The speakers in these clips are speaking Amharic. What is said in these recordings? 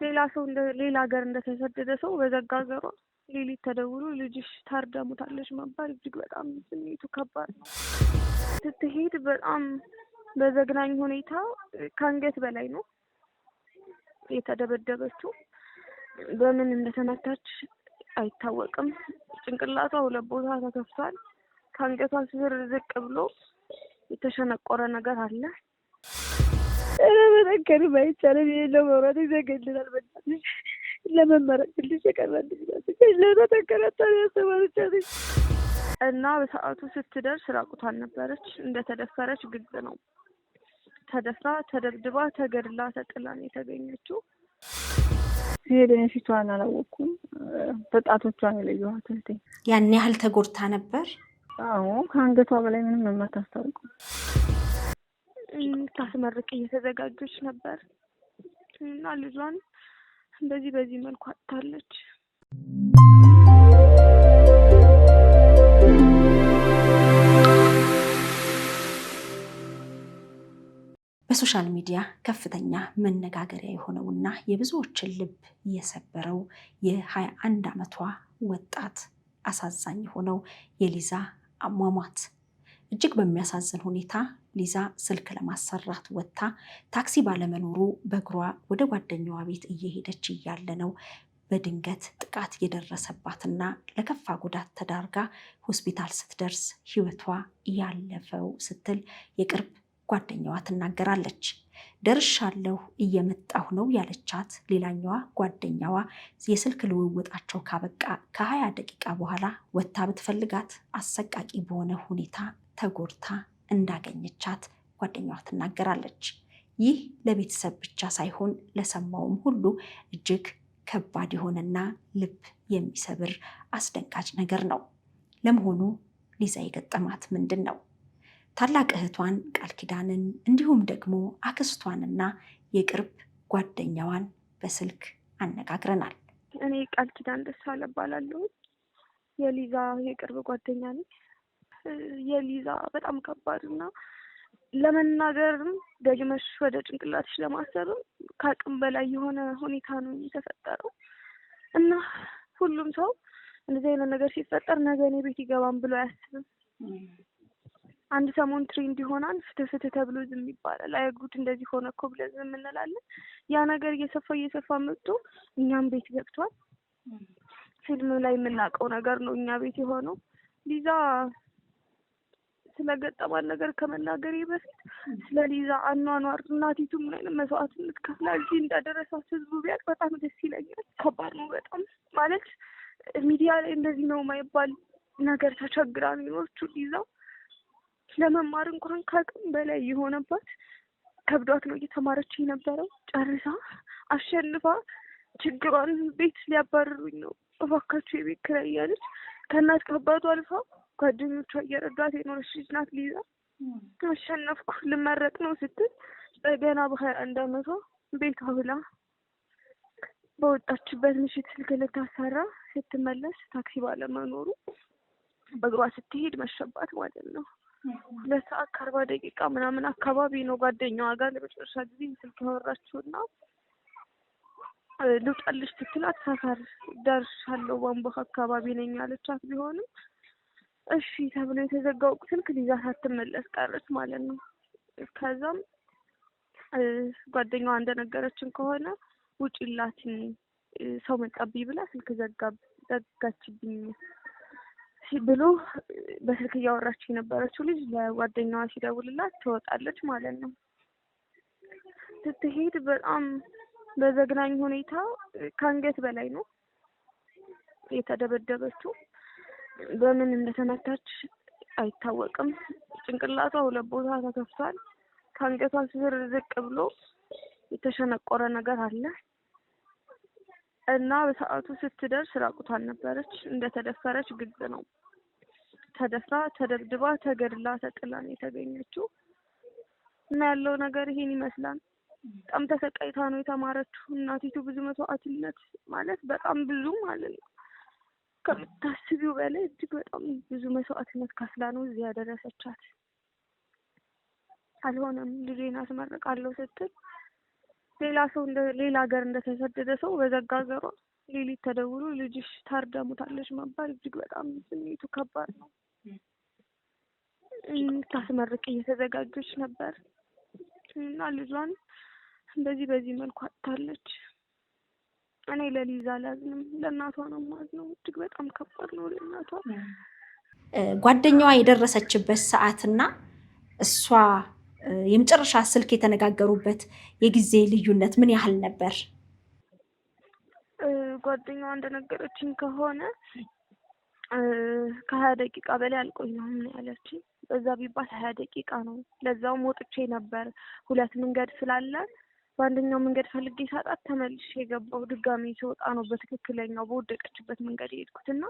ሌላ ሰው ሌላ ሀገር እንደተሰደደ ሰው በዘጋገሯ ሌሊት ተደውሎ ልጅሽ ታርዳሙታለች መባል እጅግ በጣም ስሜቱ ከባድ ነው። ስትሄድ በጣም በዘግናኝ ሁኔታ ከአንገት በላይ ነው የተደበደበችው። በምን እንደተመታች አይታወቅም። ጭንቅላቷ ሁለት ቦታ ተከፍቷል። ከአንገቷ ስር ዝቅ ብሎ የተሸነቆረ ነገር አለ። ለመነገር ባይቻልም የሌለው መውራት ይዘገድናል። በጣም ለመመረቅ ልጅ የቀረልኝ ለተከረታ ያሰማለች እና በሰዓቱ ስትደርስ ራቁቷን ነበረች። እንደተደፈረች ግልጽ ነው። ተደፍራ ተደብድባ ተገድላ ተጥላ ነው የተገኘችው። ሄደን ፊቷን አላወቅኩም። በጣቶቿን የለየኋት እህቴ። ያን ያህል ተጎድታ ነበር? አዎ፣ ከአንገቷ በላይ ምንም የማታስታውቀው። ታስመርቅ እየተዘጋጀች ነበር እና ልጇን በዚህ መልኩ አጥታለች። በሶሻል ሚዲያ ከፍተኛ መነጋገሪያ የሆነውና የብዙዎችን ልብ የሰበረው የ21 ዓመቷ ወጣት አሳዛኝ የሆነው የሊዛ አሟሟት እጅግ በሚያሳዝን ሁኔታ ሊዛ ስልክ ለማሰራት ወጥታ ታክሲ ባለመኖሩ በእግሯ ወደ ጓደኛዋ ቤት እየሄደች እያለ ነው በድንገት ጥቃት የደረሰባትና ለከፋ ጉዳት ተዳርጋ ሆስፒታል ስትደርስ ሕይወቷ ያለፈው ስትል የቅርብ ጓደኛዋ ትናገራለች። ደርሻለሁ እየመጣሁ ነው ያለቻት ሌላኛዋ ጓደኛዋ የስልክ ልውውጣቸው ካበቃ ከ20 ደቂቃ በኋላ ወጥታ ብትፈልጋት አሰቃቂ በሆነ ሁኔታ ተጎድታ እንዳገኘቻት ጓደኛዋ ትናገራለች። ይህ ለቤተሰብ ብቻ ሳይሆን ለሰማውም ሁሉ እጅግ ከባድ የሆነና ልብ የሚሰብር አስደንጋጭ ነገር ነው። ለመሆኑ ሊዛ የገጠማት ምንድን ነው? ታላቅ እህቷን ቃል ኪዳንን እንዲሁም ደግሞ አክስቷንና የቅርብ ጓደኛዋን በስልክ አነጋግረናል። እኔ ቃል ኪዳን ደሳለ እባላለሁ። የሊዛ የቅርብ ጓደኛ ነኝ። የሊዛ በጣም ከባድና ለመናገርም ደግመሽ ወደ ጭንቅላትሽ ለማሰብም ከአቅም በላይ የሆነ ሁኔታ ነው የተፈጠረው እና ሁሉም ሰው እንደዚህ አይነት ነገር ሲፈጠር ነገ እኔ ቤት ይገባም ብሎ አያስብም። አንድ ሰሞን ትሬንድ ይሆናል፣ ፍትህ ተብሎ ዝም ይባላል። አይ ጉድ እንደዚህ ሆነ እኮ ብለን ዝም እንላለን። ያ ነገር እየሰፋ መጥቶ እኛም ቤት ገብቷል። ፊልም ላይ የምናውቀው ነገር ነው እኛ ቤት የሆነው። ሊዛ ስለገጠማን ነገር ከመናገሬ በፊት ስለ ሊዛ አኗኗር እናቲቱ ምን አይነት መስዋዕትነት ከፍላ እዚህ እንዳደረሳት ህዝቡ ቢያውቅ በጣም ደስ ይለኛል። ከባድ ነው በጣም ማለት ሚዲያ ላይ እንደዚህ ነው የማይባል ነገር ተቸግራ ነው የኖረችው ሊዛ። ለመማር እንኳን ከአቅም በላይ የሆነባት ከብዷት ነው እየተማረች የነበረው። ጨርሳ አሸንፋ ችግሯን ቤት ሊያባርሩኝ ነው እባካችሁ የቤት ኪራይ እያለች ከእናት ከአባቷ አልፋ ጓደኞቿ እየረዷት የኖረች ልጅ ናት ሊዛ። አሸነፍኩ ልመረቅ ነው ስትል በገና በ21 ዓመቷ ቤት አውላ በወጣችበት ምሽት ስልክ ልታሰራ ስትመለስ ታክሲ ባለመኖሩ በእግሯ ስትሄድ መሸባት ማለት ነው። 2 ሰዓት ከ40 ደቂቃ ምናምን አካባቢ ነው ጓደኛዋ ጋር ለመጨረሻ ጊዜ ስልክ ያወራችውና ልውጣልሽ ስትላት ሰፈር ደርሻለሁ ቧንቧ አካባቢ ነኝ ያለቻት ቢሆንም እሺ ተብሎ የተዘጋው ስልክ ሊዛ ሳትመለስ ቀረች ማለት ነው። ከዛም ጓደኛዋ እንደነገረችን ከሆነ ውጪላትኝ ሰው መጣብኝ ብላ ስልክ ዘጋችብኝ ብሎ በስልክ እያወራች የነበረችው ልጅ ለጓደኛዋ ሲደውልላት ትወጣለች ማለት ነው። ስትሄድ በጣም በዘግናኝ ሁኔታ ከአንገት በላይ ነው የተደበደበችው። በምን እንደተመታች አይታወቅም። ጭንቅላቷ ሁለት ቦታ ተከፍቷል። ከአንገቷ ስር ዝቅ ብሎ የተሸነቆረ ነገር አለ እና በሰዓቱ ስትደርስ ራቁቷን ነበረች። እንደተደፈረች ግልጽ ነው። ተደፍራ ተደብድባ ተገድላ ተጥላ ነው የተገኘችው እና ያለው ነገር ይሄን ይመስላል። በጣም ተሰቃይታ ነው የተማረችው። እናቲቱ ብዙ መስዋዕትነት ማለት በጣም ብዙ ማለት ነው ከምታስቢው በላይ እጅግ በጣም ብዙ መስዋዕትነት ከፍላ ነው እዚህ ያደረሰቻት። አልሆነም ልጄን አስመርቃለሁ ስትል ሌላ ሀገር እንደተሰደደ ሰው በዘጋ ሀገሯ ሌሊት ተደውሎ ልጅሽ ታርደሙታለች መባል እጅግ በጣም ስሜቱ ከባድ ነው። ታስመርቅ እየተዘጋጀች ነበር እና ልጇን በዚህ መልኩ አጥታለች። እኔ ለሊዛ አላዝንም፣ ለእናቷ ነው የማዝነው። እጅግ በጣም ከባድ ነው ለእናቷ። ጓደኛዋ የደረሰችበት ሰዓትና እሷ የመጨረሻ ስልክ የተነጋገሩበት የጊዜ ልዩነት ምን ያህል ነበር? ጓደኛዋ እንደነገረችኝ ከሆነ ከ20 ደቂቃ በላይ አልቆየሁም ነው ያለችኝ። በዛ ቢባል 20 ደቂቃ ነው። ለዛውም ወጥቼ ነበር። 2 መንገድ ስላለ በአንደኛው መንገድ ፈልጌ ሳጣት ተመልሼ የገባው ድጋሚ ሲወጣ ነው በትክክለኛው በወደቀችበት መንገድ የሄድኩትና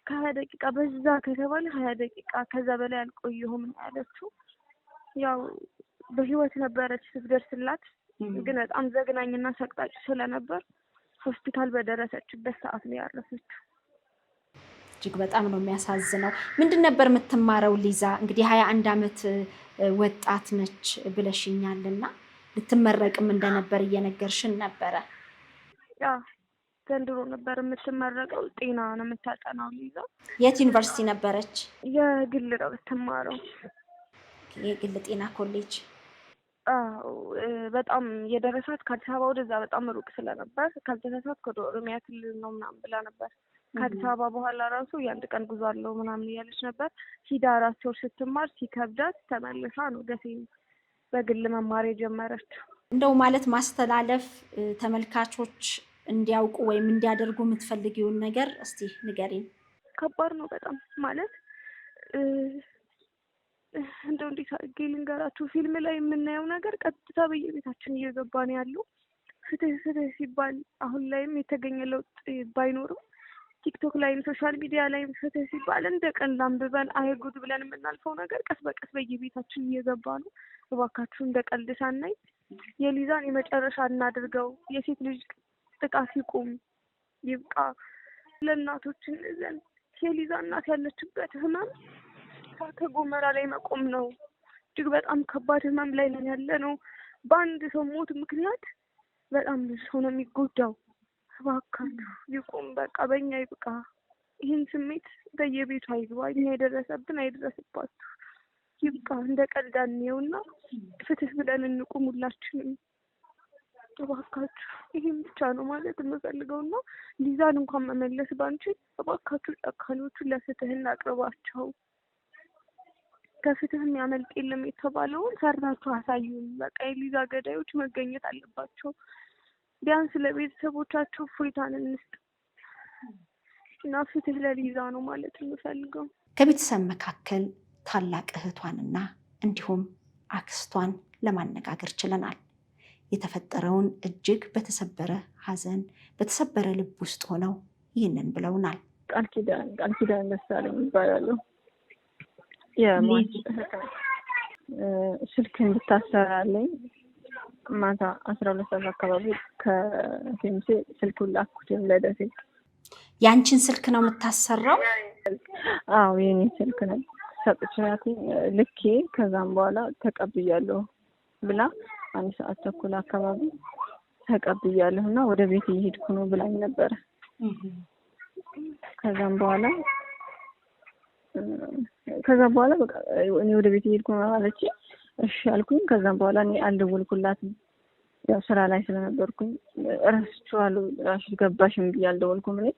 ከ20 ደቂቃ በዛ ከተባለ 20 ደቂቃ ከዛ በላይ አልቆየሁም ነው ያለችው። ያው በህይወት ነበረች ስትደርስላት፣ ግን በጣም ዘግናኝና ሰቅጣጭ ስለነበር ሆስፒታል በደረሰችበት ሰዓት ነው ያረፈችው። እጅግ በጣም ነው የሚያሳዝነው። ምንድን ነበር የምትማረው ሊዛ? እንግዲህ 21 ዓመት ወጣት ነች ብለሽኛልና ልትመረቅም እንደነበር እየነገርሽን ነበረ። ዘንድሮ ነበር የምትመረቀው። ጤና ነው የምታጠናው ሊዛ። የት ዩኒቨርሲቲ ነበረች? የግል ነው የምትማረው። የግል ጤና ኮሌጅ። በጣም የደረሳት ከአዲስ አበባ ወደዛ በጣም ሩቅ ስለነበር ካልተሳሳትኩ ወደ ኦሮሚያ ክልል ነው ምናምን ብላ ነበር። ከአዲስ አበባ በኋላ ራሱ የአንድ ቀን ጉዞ አለው ምናምን እያለች ነበር። ሂዳ 4 ወር ስትማር ሲከብዳት ተመልሳ ነው ደሴ በግል መማር የጀመረችው። እንደው ማለት ማስተላለፍ ተመልካቾች እንዲያውቁ ወይም እንዲያደርጉ የምትፈልጊውን ነገር እስቲ ንገሪኝ። ከባድ ነው በጣም ማለት እንደው እንዴት አድርጌ ልንገራችሁ? ፊልም ላይ የምናየው ነገር ቀጥታ በየቤታችን እየገባ ነው ያለው። ፍትህ ሲባል አሁን ላይም የተገኘ ለውጥ ባይኖርም ቲክቶክ ላይም ሶሻል ሚዲያ ላይም ፍትህ ሲባል እንደ ቀን አንብበን አይጉድ ብለን የምናልፈው ነገር ቀስ በቀስ በየቤታችን እየገባ ነው። እባካችሁ እንደ ቀልድ ሳናይ የሊዛን የመጨረሻ እናድርገው። የሴት ልጅ ጥቃት ይቁም፣ ይብቃ። ለእናቶች እንዘን። የሊዛ እናት ያለችበት ህመም እሳተ ገሞራ ላይ መቆም ነው። እጅግ በጣም ከባድ ህመም ላይ ነን ያለ ነው። በአንድ ሰው ሞት ምክንያት በጣም ብዙ ሰው ነው የሚጎዳው። እባካችሁ ይቁም፣ በቃ በእኛ ይብቃ። ይህን ስሜት በየቤቱ አይግባ። እኛ የደረሰብን አይደረስባችሁ፣ ይብቃ። እንደ ቀልድ አንየውና ፍትህ ብለን እንቁም ሁላችንም እባካችሁ። ይህም ብቻ ነው ማለት የምፈልገውና ሊዛን እንኳን መመለስ ባንችል እባካችሁ ጨካኞቹን ለፍትህ እናቅርባቸው። ከፍትህ የሚያመልጥ የለም የተባለውን ሰርታችሁ አሳዩን። በቃ የሊዛ ገዳዮች መገኘት አለባቸው። ቢያንስ ለቤተሰቦቻቸው እፎይታን እንስጥ እና ፍትህ ለሊዛ ነው ማለት የምፈልገው። ከቤተሰብ መካከል ታላቅ እህቷንና እንዲሁም አክስቷን ለማነጋገር ችለናል። የተፈጠረውን እጅግ በተሰበረ ሐዘን በተሰበረ ልብ ውስጥ ሆነው ይህንን ብለውናል። ቃል ኪዳን ደሳለኝ ይባላሉ። የሟች እህት ነኝ። ስልክ እንድታሰራለኝ ማታ 12 ሰዓት አካባቢ ከቴምሴ ስልኩን ላኩትም ለደሴ። ያንቺን ስልክ ነው የምታሰራው? አዎ የኔ ስልክ ነው ሰጥቻት ልኬ ከዛም በኋላ ተቀብያለሁ ብላ 1 ሰዓት ተኩል አካባቢ ተቀብያለሁ እና ወደ ቤት እየሄድኩ ነው ብላኝ ነበረ። ከዛም በኋላ በቃ እኔ ወደ ቤት እየሄድኩ ነው አለች። እሺ አልኩኝ። ከዛም በኋላ እኔ አልደወልኩላትም፣ ያው ስራ ላይ ስለነበርኩኝ እረስቸዋለሁ። እራሱ ገባሽም ብዬ አልደወልኩም። እኔ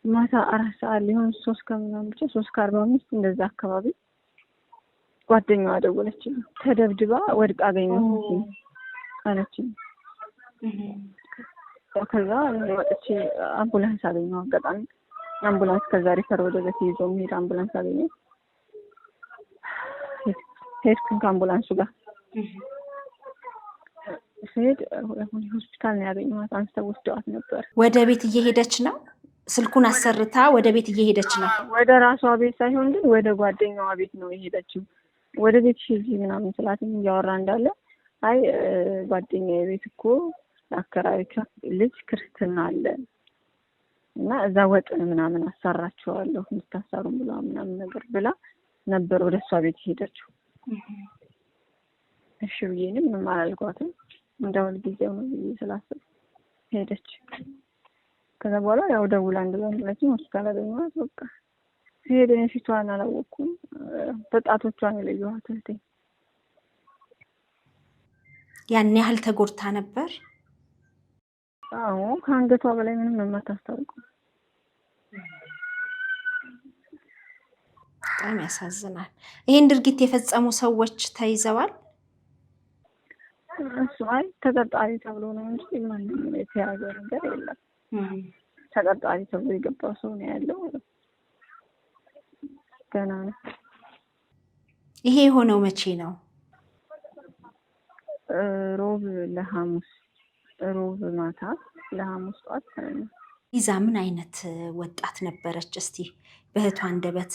ማታ 4 ሰዓት ሊሆን 3 ከምናምን ብቻ 3:45 እንደዛ አካባቢ ጓደኛዋ ደወለችልኝ። ተደብድባ ወድቃ አገኘኋት አለችኝ። ከዛ ወጥቼ አምቡላንስ አገኘሁ። አጋጣሚ አምቡላንስ ከዛ ሪፈር ወደ ቤት ይዞ የሚሄድ አምቡላንስ አገኘሁ። ሄድኩኝ ከአምቡላንሱ ጋር ስሄድ ሆስፒታል ነው ያገኘኋት። አንስተው ወስደዋት ነበር። ወደ ቤት እየሄደች ነው? ስልኩን አሰርታ ወደ ቤት እየሄደች ነው? ወደ ራሷ ቤት ሳይሆን ግን ወደ ጓደኛዋ ቤት ነው የሄደችው። ወደ ቤት ሂጂ ምናምን ስላትም እያወራ እንዳለ አይ ጓደኛዬ ቤት እኮ አከራዮቿ ልጅ ክርስትና አለ እና እዛ ወጥ ምናምን አሰራቸዋለሁ እንድታሰሩ ብላ ምናምን ነገር ብላ ነበር ወደ እሷ ቤት ሄደችው። እሺ ብዬ ምንም አላልኳትም። እንደው ጊዜው ነው ስላሰብ ሄደች። ከዛ በኋላ ያው ደውላ እንደለችኝ ሆስፒታል አገኘኋት። በቃ ሄደን ፊቷን አላወቅኩም። በጣቶቿን የለየኋት እህቴ። ያን ያህል ተጎድታ ነበር? አዎ ከአንገቷ በላይ ምንም የማታስታውቀው። በጣም ያሳዝናል። ይሄን ድርጊት የፈጸሙ ሰዎች ተይዘዋል? እሱ አይ ተጠርጣሪ ተብሎ ነው እንጂ ማንም የተያዘ ነገር የለም። ተጠርጣሪ ተብሎ የገባው ሰው ነው ያለው። ገና ነው። ይሄ የሆነው መቼ ነው? ሮብ ለሐሙስ፣ ሮብ ማታ ለሐሙስ ጠዋት ነው። ሊዛ ምን አይነት ወጣት ነበረች? እስቲ በእህቷ አንደበት።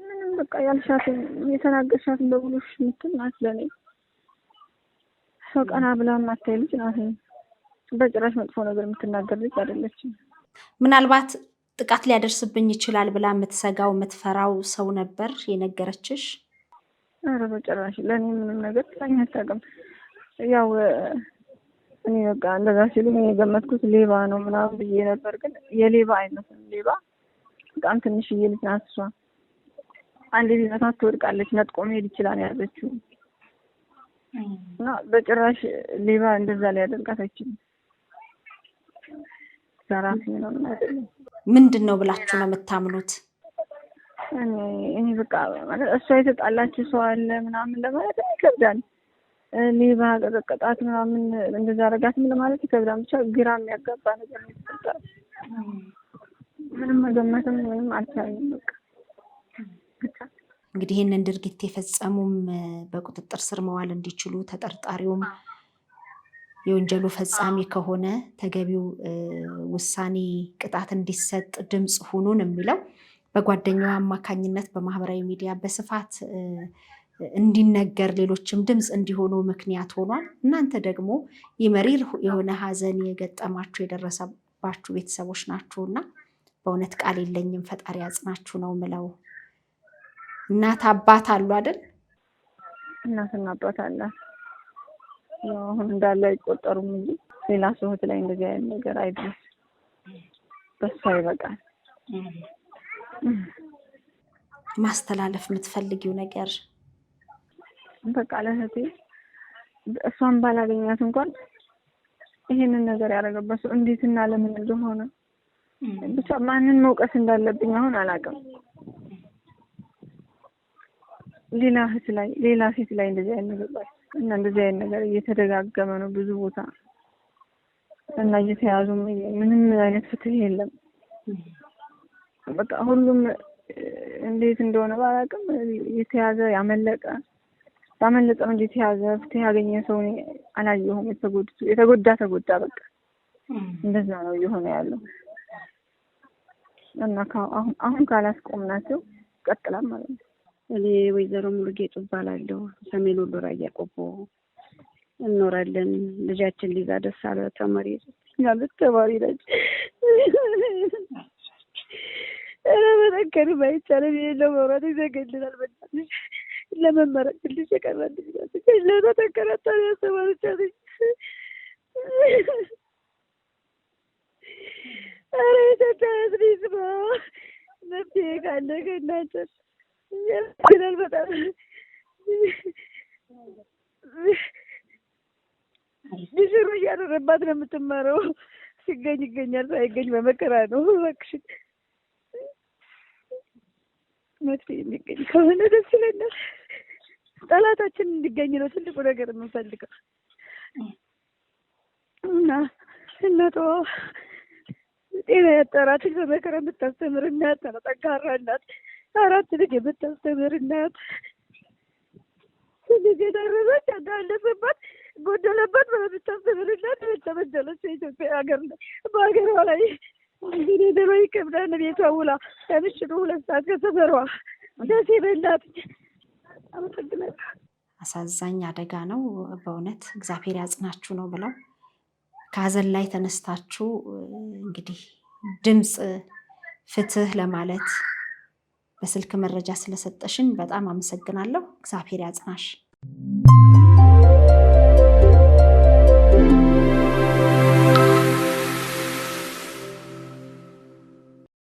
ምንም በቃ ያልሻትን የተናገርሻትን በሙሉሽ ምትል ናት ለኔ። ሰው ቀና ብላ ማታይ ልጅ ናት። በጭራሽ መጥፎ ነገር የምትናገር ልጅ አይደለችም። ምናልባት ጥቃት ሊያደርስብኝ ይችላል ብላ የምትሰጋው የምትፈራው ሰው ነበር የነገረችሽ? ኧረ በጭራሽ ለኔ ምንም ነገር ጥላኝ አታውቅም። ያው እኔ በቃ እንደዛ ሲሉ እኔ የገመትኩት ሌባ ነው ምናምን ብዬ ነበር፣ ግን የሌባ አይመስልም። ሌባ በጣም ትንሽዬ ልጅ ናት እሷ። አንድ ቢመታት ትወድቃለች፣ ነጥቆ መሄድ ይችላል ያዘችው እና በጭራሽ ሌባ እንደዛ ሊያደርጋት አይችልም። ዘራፊ ነው አይደለም። ምንድን ነው ብላችሁ ነው የምታምኑት? እኔ በቃ ማለት እሷ የተጣላችው ሰው አለ ምናምን ለማለት ይከብዳል። ሌባ ቀጠቀጣት ምናምን እንደዛ አደረጋትም ለማለት ይከብዳል። ብቻ ግራ የሚያጋባ ነገር ነው የተፈጠረው። ምንም መገመትም ምንም አልቻልንም። በቃ እንግዲህ ይህንን ድርጊት የፈጸሙም በቁጥጥር ስር መዋል እንዲችሉ ተጠርጣሪውም የወንጀሉ ፈጻሚ ከሆነ ተገቢው ውሳኔ ቅጣት እንዲሰጥ ድምፅ ሁኑን የሚለው በጓደኛዋ አማካኝነት በማህበራዊ ሚዲያ በስፋት እንዲነገር ሌሎችም ድምፅ እንዲሆኑ ምክንያት ሆኗል። እናንተ ደግሞ የመሪር የሆነ ሀዘን የገጠማችሁ የደረሰባችሁ ቤተሰቦች ናችሁና በእውነት ቃል የለኝም። ፈጣሪ ያጽናችሁ ነው ምለው። እናት አባት አሉ አይደል? እናትና አባት አለ። ያው አሁን እንዳለ አይቆጠሩም እንጂ ሌላ ሰውት ላይ እንደዚህ አይነት ነገር አይደለም። በሷ ይበቃል። ማስተላለፍ የምትፈልጊው ነገር? በቃ ለእህቴ እሷን ባላገኛት እንኳን ይሄንን ነገር ያደረገበት ሰው እንዴትና ለምን እንደሆነ ብቻ ማንን መውቀስ እንዳለብኝ አሁን አላውቅም። ሌላ እህት ላይ ሌላ ሴት ላይ እንደዚህ አይነት ነገር እና እንደዚህ አይነት ነገር እየተደጋገመ ነው ብዙ ቦታ እና እየተያዙ ምንም አይነት ፍትህ የለም። በቃ ሁሉም እንዴት እንደሆነ ባላውቅም የተያዘ ያመለጠ እንዴት ያዘ ፍትህ ያገኘ ሰው አላየሁም። የተጎዳ በቃ እንደዛ ነው እየሆነ ያለው እና አሁን ካላስቆምናቸው ይቀጥላል ማለት ነው። እኔ ወይዘሮ ሙሉጌጡ እባላለሁ። ሰሜን ወሎ ራያ ቆቦ እንኖራለን። ልጃችን ሊዛ ደሳለ ተማሪ ያለች ተማሪ ነች። ለመጠቀም አይቻልም። ለመውራት ይዘገድናል። በእናትሽ ለመመረቅ ትንሽ የቀረን ልጅ ናት። ለመጠቀም ያስተማረቻለች። ኧረ ኢትዮጵያ ህዝብ ነው መፍትሄ ካለ ከእናንተ ይላል። በጣም ድሽሩ እያደረባት ነው የምትማረው። ሲገኝ ይገኛል፣ ሳይገኝ በመከራ ነው። እባክሽን መፍትሄ የሚገኝ ከሆነ ደስ ይለናል። ጠላታችን እንዲገኝ ነው ትልቁ ነገር የምንፈልገው እና እናቷ ጤና ያጠራት በመከራ የምታስተምር እናት፣ ጠንካራ እናት፣ 4 ልጅ የምታስተምር እናት፣ ልጅ የደረሰች እንዳለፈባት ጎደለባት በምታስተምር እናት የተበደለች የኢትዮጵያ ሀገር በሀገሯ ላይ እንግዲህ ደሮ ይከብዳል። ቤቷ ውላ ከምሽቱ 2 ሰዓት ከሰፈሯ ደስ ይበላት። አመሰግናለሁ። አሳዛኝ አደጋ ነው በእውነት እግዚአብሔር ያጽናችሁ ነው ብለው ከሀዘን ላይ ተነስታችሁ እንግዲህ ድምፅ ፍትህ ለማለት በስልክ መረጃ ስለሰጠሽን በጣም አመሰግናለሁ። እግዚአብሔር ያጽናሽ።